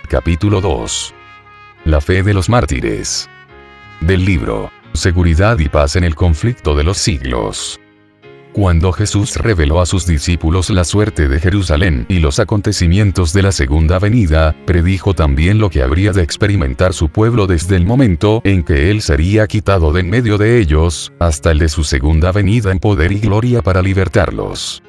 Capítulo 2. La fe de los mártires. Del libro Seguridad y paz en el conflicto de los siglos. Cuando Jesús reveló a sus discípulos la suerte de Jerusalén y los acontecimientos de la segunda venida, predijo también lo que habría de experimentar su pueblo desde el momento en que él sería quitado de en medio de ellos, hasta el de su segunda venida en poder y gloria para libertarlos.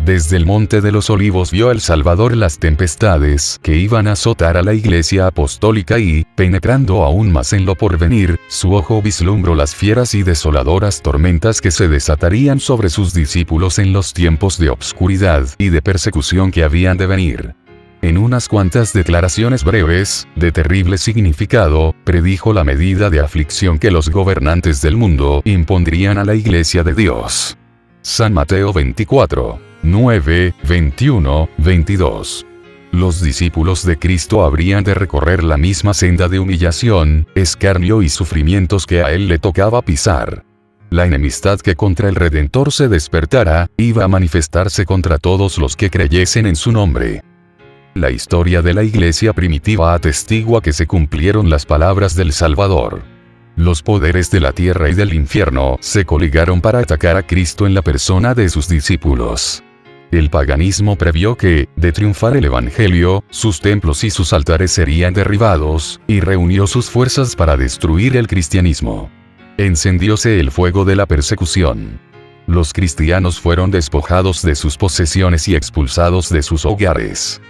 Desde el Monte de los Olivos vio el Salvador las tempestades que iban a azotar a la Iglesia apostólica y, penetrando aún más en lo porvenir, su ojo vislumbró las fieras y desoladoras tormentas que se desatarían sobre sus discípulos en los tiempos de obscuridad y de persecución que habían de venir. En unas cuantas declaraciones breves, de terrible significado, predijo la medida de aflicción que los gobernantes del mundo impondrían a la Iglesia de Dios. San Mateo 24. 9, 21, 22. Los discípulos de Cristo habrían de recorrer la misma senda de humillación, escarnio y sufrimientos que a él le tocaba pisar. La enemistad que contra el Redentor se despertara, iba a manifestarse contra todos los que creyesen en su nombre. La historia de la Iglesia primitiva atestigua que se cumplieron las palabras del Salvador. Los poderes de la tierra y del infierno se coligaron para atacar a Cristo en la persona de sus discípulos. El paganismo previó que, de triunfar el Evangelio, sus templos y sus altares serían derribados, y reunió sus fuerzas para destruir el cristianismo. Encendióse el fuego de la persecución. Los cristianos fueron despojados de sus posesiones y expulsados de sus hogares.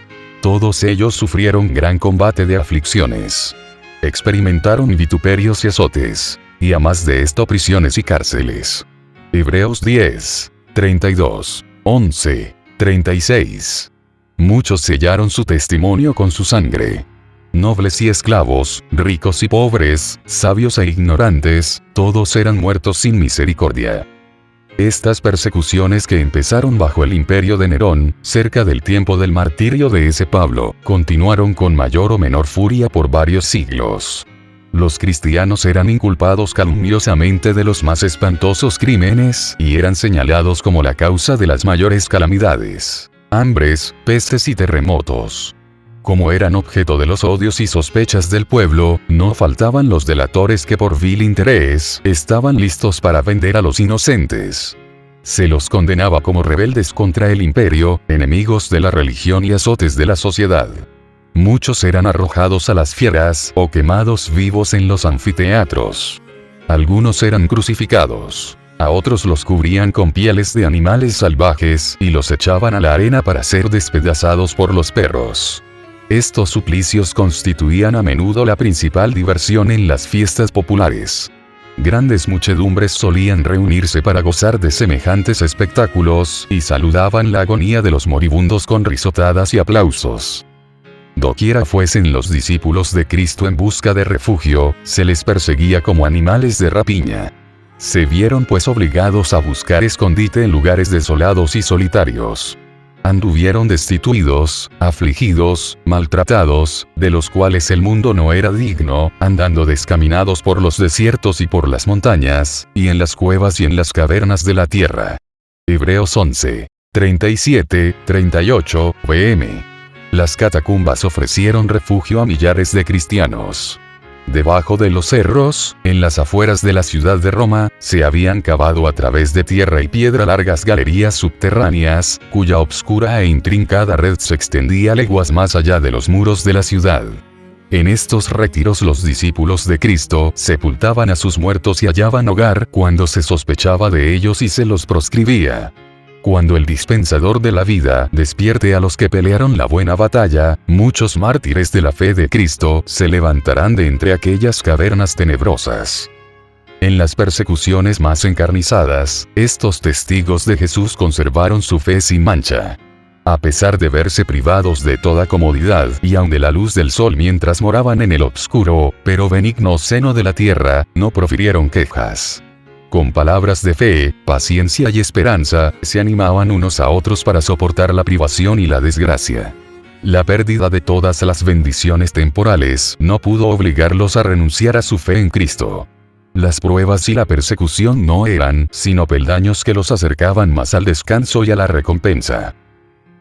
Todos ellos sufrieron gran combate de aflicciones. Experimentaron vituperios y azotes, y a más de esto prisiones y cárceles. Hebreos 10, 32. 11, 36. Muchos sellaron su testimonio con su sangre. Nobles y esclavos, ricos y pobres, sabios e ignorantes, todos eran muertos sin misericordia. Estas persecuciones que empezaron bajo el imperio de Nerón, cerca del tiempo del martirio de ese Pablo, continuaron con mayor o menor furia por varios siglos. Los cristianos eran inculpados calumniosamente de los más espantosos crímenes y eran señalados como la causa de las mayores calamidades, hambres, pestes y terremotos. Como eran objeto de los odios y sospechas del pueblo, no faltaban los delatores que por vil interés estaban listos para vender a los inocentes. Se los condenaba como rebeldes contra el imperio, enemigos de la religión y azotes de la sociedad. Muchos eran arrojados a las fieras o quemados vivos en los anfiteatros. Algunos eran crucificados. A otros los cubrían con pieles de animales salvajes y los echaban a la arena para ser despedazados por los perros. Estos suplicios constituían a menudo la principal diversión en las fiestas populares. Grandes muchedumbres solían reunirse para gozar de semejantes espectáculos y saludaban la agonía de los moribundos con risotadas y aplausos. Doquiera fuesen los discípulos de Cristo en busca de refugio, se les perseguía como animales de rapiña. Se vieron pues obligados a buscar escondite en lugares desolados y solitarios. Anduvieron destituidos, afligidos, maltratados, de los cuales el mundo no era digno, andando descaminados por los desiertos y por las montañas, y en las cuevas y en las cavernas de la tierra. Hebreos 11, 37, 38, pm. Las catacumbas ofrecieron refugio a millares de cristianos. Debajo de los cerros, en las afueras de la ciudad de Roma, se habían cavado a través de tierra y piedra largas galerías subterráneas, cuya obscura e intrincada red se extendía leguas más allá de los muros de la ciudad. En estos retiros los discípulos de Cristo sepultaban a sus muertos y hallaban hogar cuando se sospechaba de ellos y se los proscribía. Cuando el dispensador de la vida despierte a los que pelearon la buena batalla, muchos mártires de la fe de Cristo se levantarán de entre aquellas cavernas tenebrosas. En las persecuciones más encarnizadas, estos testigos de Jesús conservaron su fe sin mancha. A pesar de verse privados de toda comodidad y aun de la luz del sol mientras moraban en el obscuro, pero benigno seno de la tierra, no profirieron quejas. Con palabras de fe, paciencia y esperanza, se animaban unos a otros para soportar la privación y la desgracia. La pérdida de todas las bendiciones temporales no pudo obligarlos a renunciar a su fe en Cristo. Las pruebas y la persecución no eran, sino peldaños que los acercaban más al descanso y a la recompensa.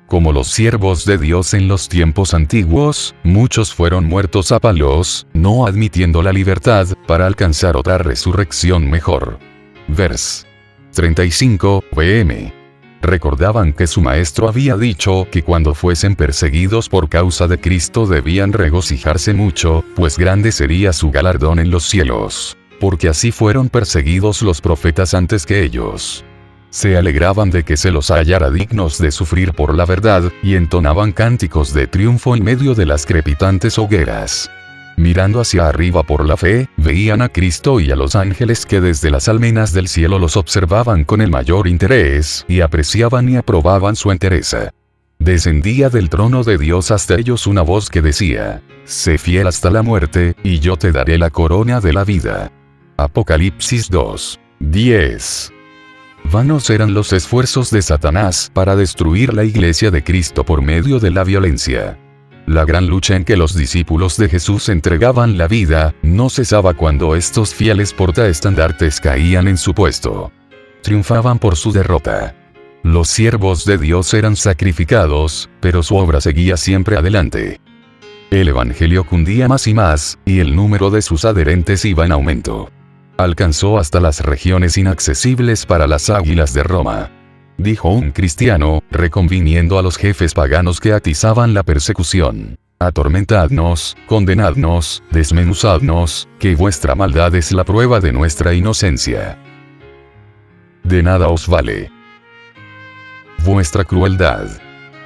Como los siervos de Dios en los tiempos antiguos, muchos fueron muertos a palos, no admitiendo la libertad, para alcanzar otra resurrección mejor. Vers. 35, pm. Recordaban que su maestro había dicho que cuando fuesen perseguidos por causa de Cristo debían regocijarse mucho, pues grande sería su galardón en los cielos. Porque así fueron perseguidos los profetas antes que ellos. Se alegraban de que se los hallara dignos de sufrir por la verdad, y entonaban cánticos de triunfo en medio de las crepitantes hogueras. Mirando hacia arriba por la fe, veían a Cristo y a los ángeles que desde las almenas del cielo los observaban con el mayor interés, y apreciaban y aprobaban su entereza. Descendía del trono de Dios hasta ellos una voz que decía: «Sé fiel hasta la muerte, y yo te daré la corona de la vida». Apocalipsis 2, 10. Vanos eran los esfuerzos de Satanás para destruir la iglesia de Cristo por medio de la violencia. La gran lucha en que los discípulos de Jesús entregaban la vida, no cesaba cuando estos fieles portaestandartes caían en su puesto. Triunfaban por su derrota. Los siervos de Dios eran sacrificados, pero su obra seguía siempre adelante. El evangelio cundía más y más, y el número de sus adherentes iba en aumento. Alcanzó hasta las regiones inaccesibles para las águilas de Roma. Dijo un cristiano, reconviniendo a los jefes paganos que atizaban la persecución: «Atormentadnos, condenadnos, desmenuzadnos, que vuestra maldad es la prueba de nuestra inocencia. De nada os vale vuestra crueldad.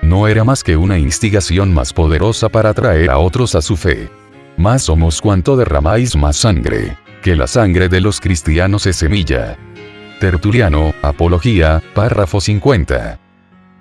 No era más que una instigación más poderosa para atraer a otros a su fe. Más somos cuanto derramáis más sangre, que la sangre de los cristianos es semilla». Tertuliano, Apología, párrafo 50.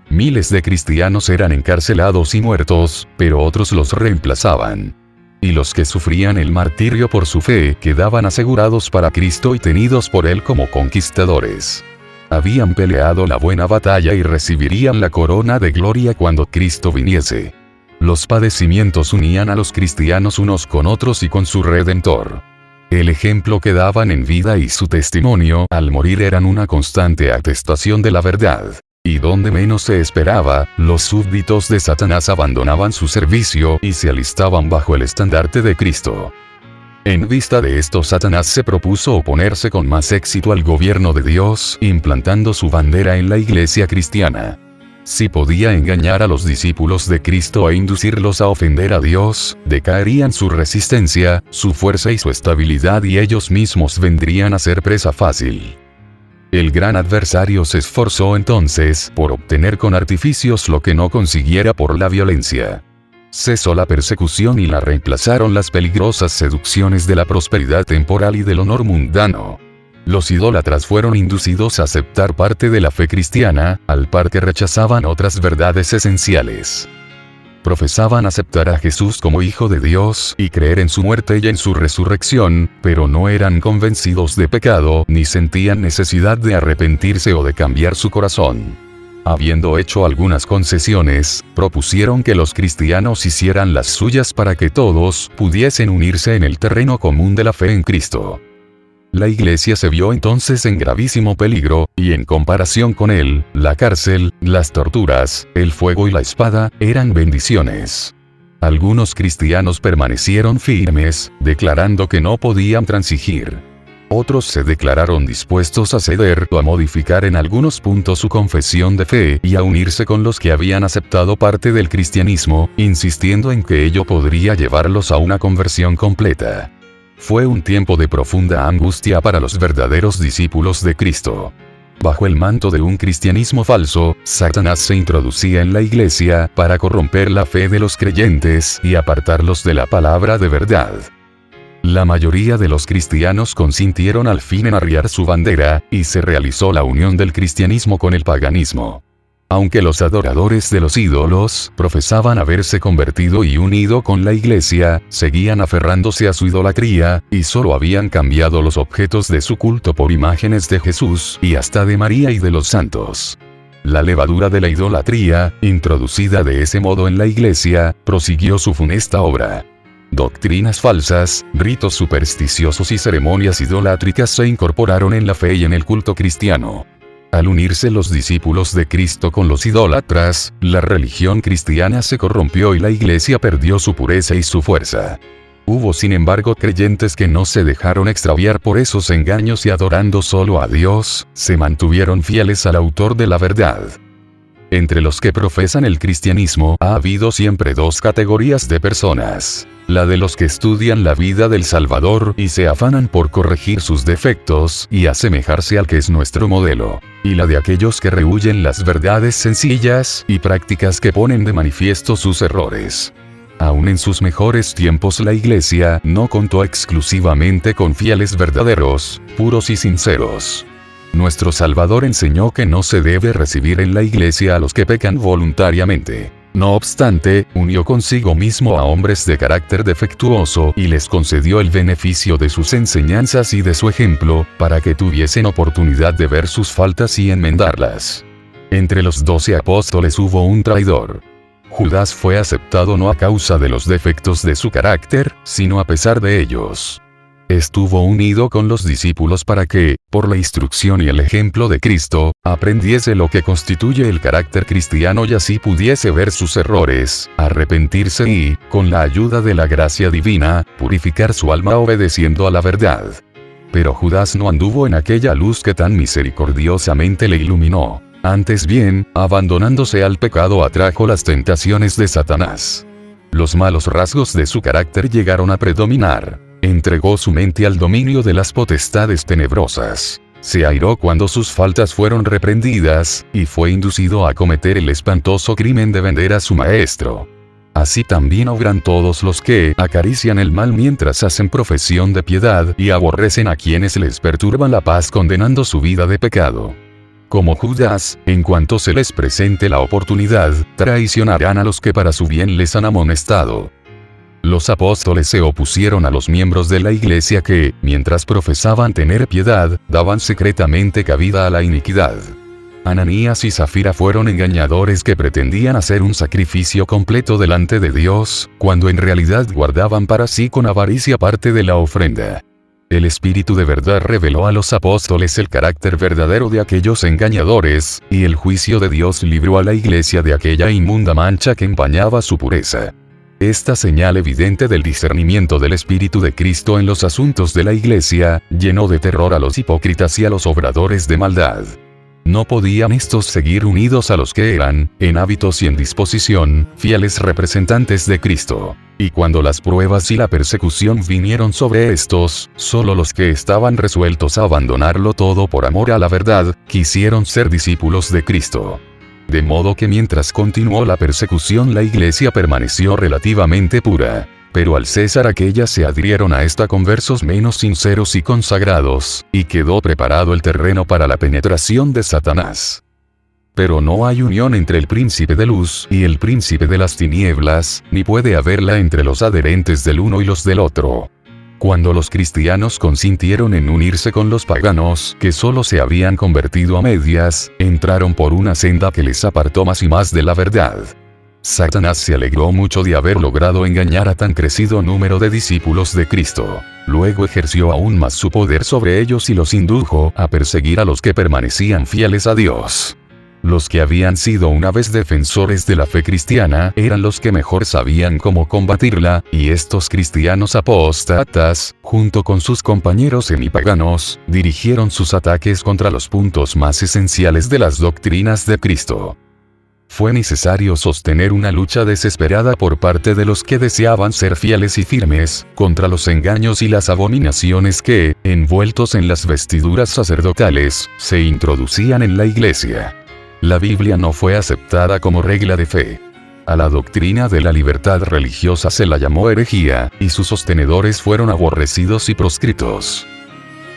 Miles de cristianos eran encarcelados y muertos, pero otros los reemplazaban. Y los que sufrían el martirio por su fe quedaban asegurados para Cristo y tenidos por Él como conquistadores. Habían peleado la buena batalla y recibirían la corona de gloria cuando Cristo viniese. Los padecimientos unían a los cristianos unos con otros y con su Redentor. El ejemplo que daban en vida y su testimonio al morir eran una constante atestación de la verdad. Y donde menos se esperaba, los súbditos de Satanás abandonaban su servicio y se alistaban bajo el estandarte de Cristo. En vista de esto, Satanás se propuso oponerse con más éxito al gobierno de Dios, implantando su bandera en la iglesia cristiana. Si podía engañar a los discípulos de Cristo e inducirlos a ofender a Dios, decaerían su resistencia, su fuerza y su estabilidad, y ellos mismos vendrían a ser presa fácil. El gran adversario se esforzó entonces por obtener con artificios lo que no consiguiera por la violencia. Cesó la persecución y la reemplazaron las peligrosas seducciones de la prosperidad temporal y del honor mundano. Los idólatras fueron inducidos a aceptar parte de la fe cristiana, al par que rechazaban otras verdades esenciales. Profesaban aceptar a Jesús como Hijo de Dios y creer en su muerte y en su resurrección, pero no eran convencidos de pecado ni sentían necesidad de arrepentirse o de cambiar su corazón. Habiendo hecho algunas concesiones, propusieron que los cristianos hicieran las suyas para que todos pudiesen unirse en el terreno común de la fe en Cristo. La iglesia se vio entonces en gravísimo peligro, y en comparación con él, la cárcel, las torturas, el fuego y la espada, eran bendiciones. Algunos cristianos permanecieron firmes, declarando que no podían transigir. Otros se declararon dispuestos a ceder o a modificar en algunos puntos su confesión de fe y a unirse con los que habían aceptado parte del cristianismo, insistiendo en que ello podría llevarlos a una conversión completa. Fue un tiempo de profunda angustia para los verdaderos discípulos de Cristo. Bajo el manto de un cristianismo falso, Satanás se introducía en la iglesia para corromper la fe de los creyentes y apartarlos de la palabra de verdad. La mayoría de los cristianos consintieron al fin en arriar su bandera, y se realizó la unión del cristianismo con el paganismo. Aunque los adoradores de los ídolos profesaban haberse convertido y unido con la iglesia, seguían aferrándose a su idolatría, y solo habían cambiado los objetos de su culto por imágenes de Jesús y hasta de María y de los santos. La levadura de la idolatría, introducida de ese modo en la iglesia, prosiguió su funesta obra. Doctrinas falsas, ritos supersticiosos y ceremonias idolátricas se incorporaron en la fe y en el culto cristiano. Al unirse los discípulos de Cristo con los idólatras, la religión cristiana se corrompió y la iglesia perdió su pureza y su fuerza. Hubo sin embargo creyentes que no se dejaron extraviar por esos engaños y adorando solo a Dios, se mantuvieron fieles al autor de la verdad. Entre los que profesan el cristianismo ha habido siempre dos categorías de personas. La de los que estudian la vida del Salvador y se afanan por corregir sus defectos y asemejarse al que es nuestro modelo. Y la de aquellos que rehuyen las verdades sencillas y prácticas que ponen de manifiesto sus errores. Aún en sus mejores tiempos la Iglesia no contó exclusivamente con fieles verdaderos, puros y sinceros. Nuestro Salvador enseñó que no se debe recibir en la Iglesia a los que pecan voluntariamente. No obstante, unió consigo mismo a hombres de carácter defectuoso y les concedió el beneficio de sus enseñanzas y de su ejemplo, para que tuviesen oportunidad de ver sus faltas y enmendarlas. Entre los 12 apóstoles hubo un traidor. Judas fue aceptado no a causa de los defectos de su carácter, sino a pesar de ellos. Estuvo unido con los discípulos para que, por la instrucción y el ejemplo de Cristo, aprendiese lo que constituye el carácter cristiano y así pudiese ver sus errores, arrepentirse y, con la ayuda de la gracia divina, purificar su alma obedeciendo a la verdad. Pero Judas no anduvo en aquella luz que tan misericordiosamente le iluminó. Antes bien, abandonándose al pecado atrajo las tentaciones de Satanás. Los malos rasgos de su carácter llegaron a predominar. Entregó su mente al dominio de las potestades tenebrosas. Se airó cuando sus faltas fueron reprendidas, y fue inducido a cometer el espantoso crimen de vender a su maestro. Así también obran todos los que acarician el mal mientras hacen profesión de piedad y aborrecen a quienes les perturban la paz condenando su vida de pecado. Como Judas, en cuanto se les presente la oportunidad, traicionarán a los que para su bien les han amonestado. Los apóstoles se opusieron a los miembros de la iglesia que, mientras profesaban tener piedad, daban secretamente cabida a la iniquidad. Ananías y Zafira fueron engañadores que pretendían hacer un sacrificio completo delante de Dios, cuando en realidad guardaban para sí con avaricia parte de la ofrenda. El Espíritu de verdad reveló a los apóstoles el carácter verdadero de aquellos engañadores, y el juicio de Dios libró a la iglesia de aquella inmunda mancha que empañaba su pureza. Esta señal evidente del discernimiento del Espíritu de Cristo en los asuntos de la Iglesia, llenó de terror a los hipócritas y a los obradores de maldad. No podían estos seguir unidos a los que eran, en hábitos y en disposición, fieles representantes de Cristo. Y cuando las pruebas y la persecución vinieron sobre estos, solo los que estaban resueltos a abandonarlo todo por amor a la verdad, quisieron ser discípulos de Cristo. De modo que mientras continuó la persecución la iglesia permaneció relativamente pura. Pero al cesar aquellas se adhirieron a esta con versos menos sinceros y consagrados, y quedó preparado el terreno para la penetración de Satanás. Pero no hay unión entre el príncipe de luz y el príncipe de las tinieblas, ni puede haberla entre los adherentes del uno y los del otro. Cuando los cristianos consintieron en unirse con los paganos, que solo se habían convertido a medias, entraron por una senda que les apartó más y más de la verdad. Satanás se alegró mucho de haber logrado engañar a tan crecido número de discípulos de Cristo. Luego ejerció aún más su poder sobre ellos y los indujo a perseguir a los que permanecían fieles a Dios. Los que habían sido una vez defensores de la fe cristiana eran los que mejor sabían cómo combatirla, y estos cristianos apóstatas, junto con sus compañeros semipaganos, dirigieron sus ataques contra los puntos más esenciales de las doctrinas de Cristo. Fue necesario sostener una lucha desesperada por parte de los que deseaban ser fieles y firmes, contra los engaños y las abominaciones que, envueltos en las vestiduras sacerdotales, se introducían en la iglesia. La Biblia no fue aceptada como regla de fe. A la doctrina de la libertad religiosa se la llamó herejía, y sus sostenedores fueron aborrecidos y proscritos.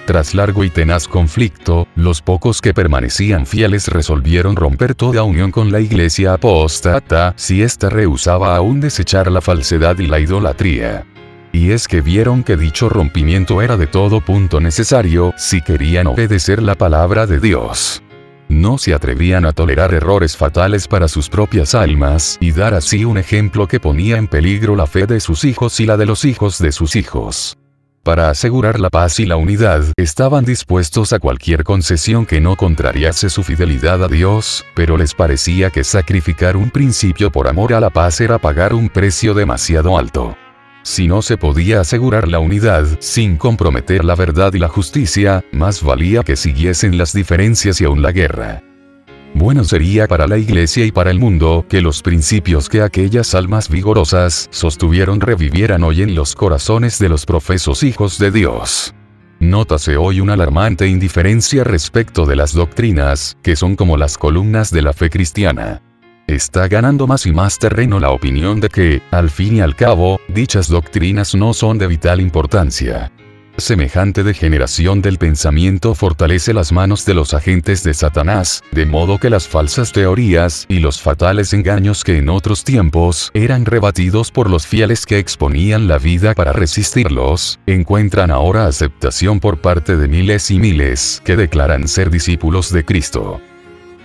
Tras largo y tenaz conflicto, los pocos que permanecían fieles resolvieron romper toda unión con la iglesia apóstata, si ésta rehusaba aún desechar la falsedad y la idolatría. Y es que vieron que dicho rompimiento era de todo punto necesario, si querían obedecer la palabra de Dios. No se atrevían a tolerar errores fatales para sus propias almas, y dar así un ejemplo que ponía en peligro la fe de sus hijos y la de los hijos de sus hijos. Para asegurar la paz y la unidad, estaban dispuestos a cualquier concesión que no contrariase su fidelidad a Dios, pero les parecía que sacrificar un principio por amor a la paz era pagar un precio demasiado alto. Si no se podía asegurar la unidad sin comprometer la verdad y la justicia, más valía que siguiesen las diferencias y aún la guerra. Bueno sería para la Iglesia y para el mundo que los principios que aquellas almas vigorosas sostuvieron revivieran hoy en los corazones de los profesos hijos de Dios. Nótase hoy una alarmante indiferencia respecto de las doctrinas, que son como las columnas de la fe cristiana. Está ganando más y más terreno la opinión de que, al fin y al cabo, dichas doctrinas no son de vital importancia. Semejante degeneración del pensamiento fortalece las manos de los agentes de Satanás, de modo que las falsas teorías y los fatales engaños que en otros tiempos eran rebatidos por los fieles que exponían la vida para resistirlos, encuentran ahora aceptación por parte de miles y miles que declaran ser discípulos de Cristo.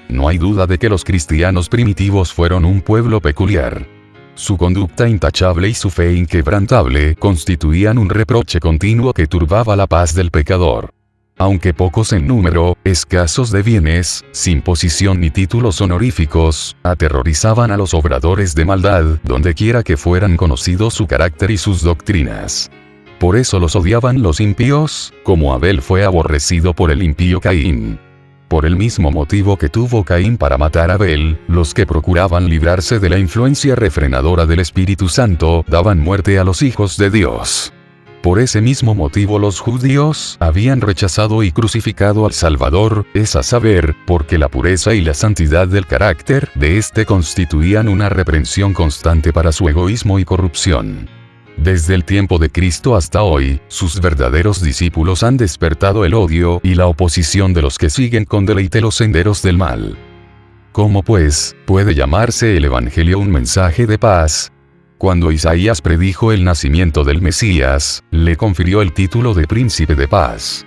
No hay duda de que los cristianos primitivos fueron un pueblo peculiar. Su conducta intachable y su fe inquebrantable constituían un reproche continuo que turbaba la paz del pecador. Aunque pocos en número, escasos de bienes, sin posición ni títulos honoríficos, aterrorizaban a los obradores de maldad, donde quiera que fueran conocidos su carácter y sus doctrinas. Por eso los odiaban los impíos, como Abel fue aborrecido por el impío Caín. Por el mismo motivo que tuvo Caín para matar a Abel, los que procuraban librarse de la influencia refrenadora del Espíritu Santo daban muerte a los hijos de Dios. Por ese mismo motivo los judíos habían rechazado y crucificado al Salvador, es a saber, porque la pureza y la santidad del carácter de éste constituían una reprensión constante para su egoísmo y corrupción. Desde el tiempo de Cristo hasta hoy, sus verdaderos discípulos han despertado el odio y la oposición de los que siguen con deleite los senderos del mal. ¿Cómo pues, puede llamarse el Evangelio un mensaje de paz? Cuando Isaías predijo el nacimiento del Mesías, le confirió el título de Príncipe de Paz.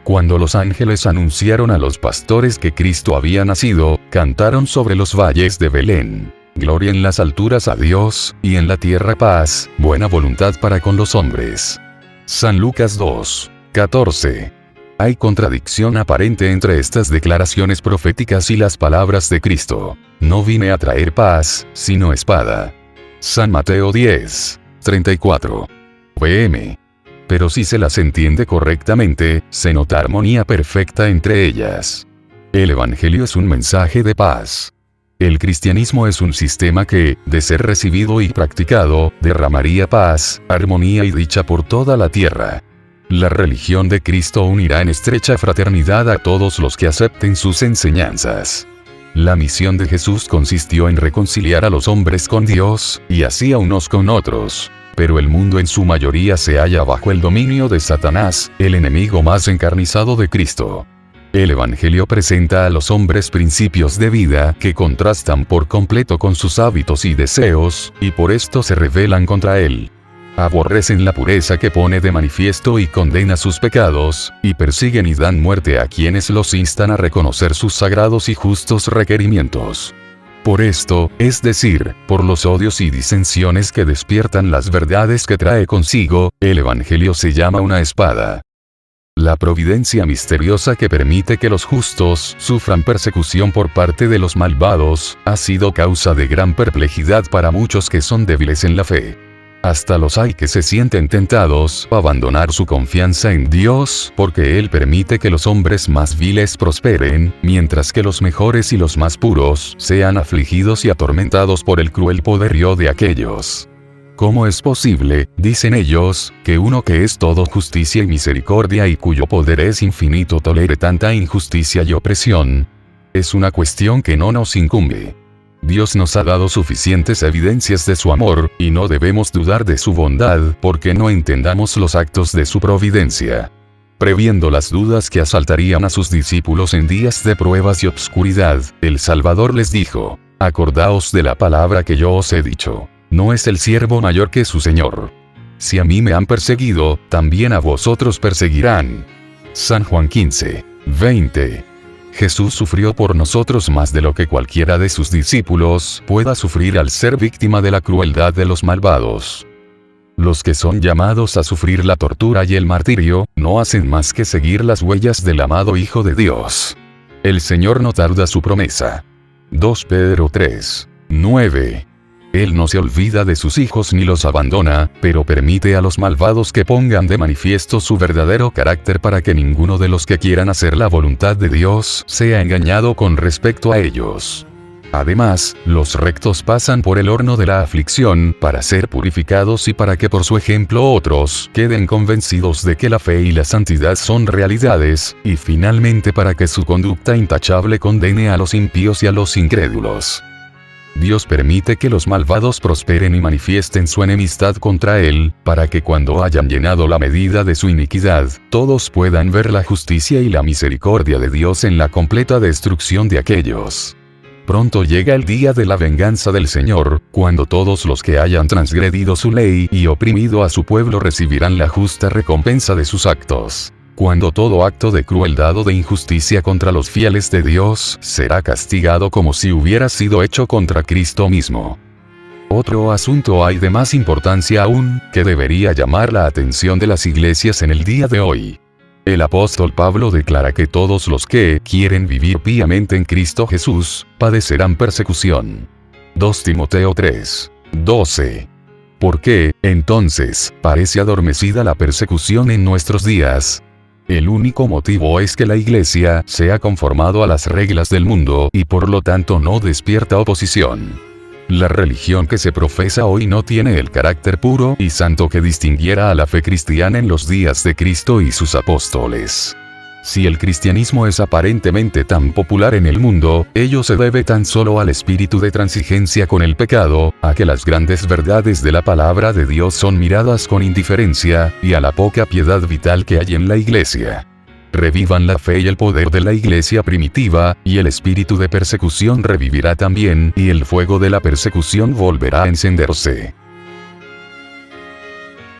Cuando los ángeles anunciaron a los pastores que Cristo había nacido, cantaron sobre los valles de Belén: gloria en las alturas a Dios, y en la tierra paz, buena voluntad para con los hombres. San Lucas 2:14. Hay contradicción aparente entre estas declaraciones proféticas y las palabras de Cristo: no vine a traer paz, sino espada. San Mateo 10:34. Vm. Pero si se las entiende correctamente, se nota armonía perfecta entre ellas. El Evangelio es un mensaje de paz. El cristianismo es un sistema que, de ser recibido y practicado, derramaría paz, armonía y dicha por toda la tierra. La religión de Cristo unirá en estrecha fraternidad a todos los que acepten sus enseñanzas. La misión de Jesús consistió en reconciliar a los hombres con Dios, y así a unos con otros. Pero el mundo en su mayoría se halla bajo el dominio de Satanás, el enemigo más encarnizado de Cristo. El Evangelio presenta a los hombres principios de vida que contrastan por completo con sus hábitos y deseos, y por esto se rebelan contra él. Aborrecen la pureza que pone de manifiesto y condena sus pecados, y persiguen y dan muerte a quienes los instan a reconocer sus sagrados y justos requerimientos. Por esto, es decir, por los odios y disensiones que despiertan las verdades que trae consigo, el Evangelio se llama una espada. La providencia misteriosa que permite que los justos sufran persecución por parte de los malvados, ha sido causa de gran perplejidad para muchos que son débiles en la fe. Hasta los hay que se sienten tentados a abandonar su confianza en Dios, porque Él permite que los hombres más viles prosperen, mientras que los mejores y los más puros sean afligidos y atormentados por el cruel poderío de aquellos. ¿Cómo es posible, dicen ellos, que uno que es todo justicia y misericordia y cuyo poder es infinito tolere tanta injusticia y opresión? Es una cuestión que no nos incumbe. Dios nos ha dado suficientes evidencias de su amor, y no debemos dudar de su bondad, porque no entendamos los actos de su providencia. Previendo las dudas que asaltarían a sus discípulos en días de pruebas y obscuridad, el Salvador les dijo: acordaos de la palabra que yo os he dicho. No es el siervo mayor que su Señor. Si a mí me han perseguido, también a vosotros perseguirán. San Juan 15:20. Jesús sufrió por nosotros más de lo que cualquiera de sus discípulos pueda sufrir al ser víctima de la crueldad de los malvados. Los que son llamados a sufrir la tortura y el martirio, no hacen más que seguir las huellas del amado Hijo de Dios. El Señor no tarda su promesa. 2 Pedro 3, 9. Él no se olvida de sus hijos ni los abandona, pero permite a los malvados que pongan de manifiesto su verdadero carácter para que ninguno de los que quieran hacer la voluntad de Dios sea engañado con respecto a ellos. Además, los rectos pasan por el horno de la aflicción para ser purificados y para que por su ejemplo otros queden convencidos de que la fe y la santidad son realidades, y finalmente para que su conducta intachable condene a los impíos y a los incrédulos. Dios permite que los malvados prosperen y manifiesten su enemistad contra Él, para que cuando hayan llenado la medida de su iniquidad, todos puedan ver la justicia y la misericordia de Dios en la completa destrucción de aquellos. Pronto llega el día de la venganza del Señor, cuando todos los que hayan transgredido su ley y oprimido a su pueblo recibirán la justa recompensa de sus actos. Cuando todo acto de crueldad o de injusticia contra los fieles de Dios será castigado como si hubiera sido hecho contra Cristo mismo. Otro asunto hay de más importancia aún, que debería llamar la atención de las iglesias en el día de hoy. El apóstol Pablo declara que todos los que quieren vivir piamente en Cristo Jesús, padecerán persecución. 2 Timoteo 3, 12. ¿Por qué, entonces, parece adormecida la persecución en nuestros días? El único motivo es que la Iglesia se ha conformado a las reglas del mundo y por lo tanto no despierta oposición. La religión que se profesa hoy no tiene el carácter puro y santo que distinguiera a la fe cristiana en los días de Cristo y sus apóstoles. Si el cristianismo es aparentemente tan popular en el mundo, ello se debe tan solo al espíritu de transigencia con el pecado, a que las grandes verdades de la palabra de Dios son miradas con indiferencia, y a la poca piedad vital que hay en la Iglesia. Revivan la fe y el poder de la Iglesia primitiva, y el espíritu de persecución revivirá también, y el fuego de la persecución volverá a encenderse.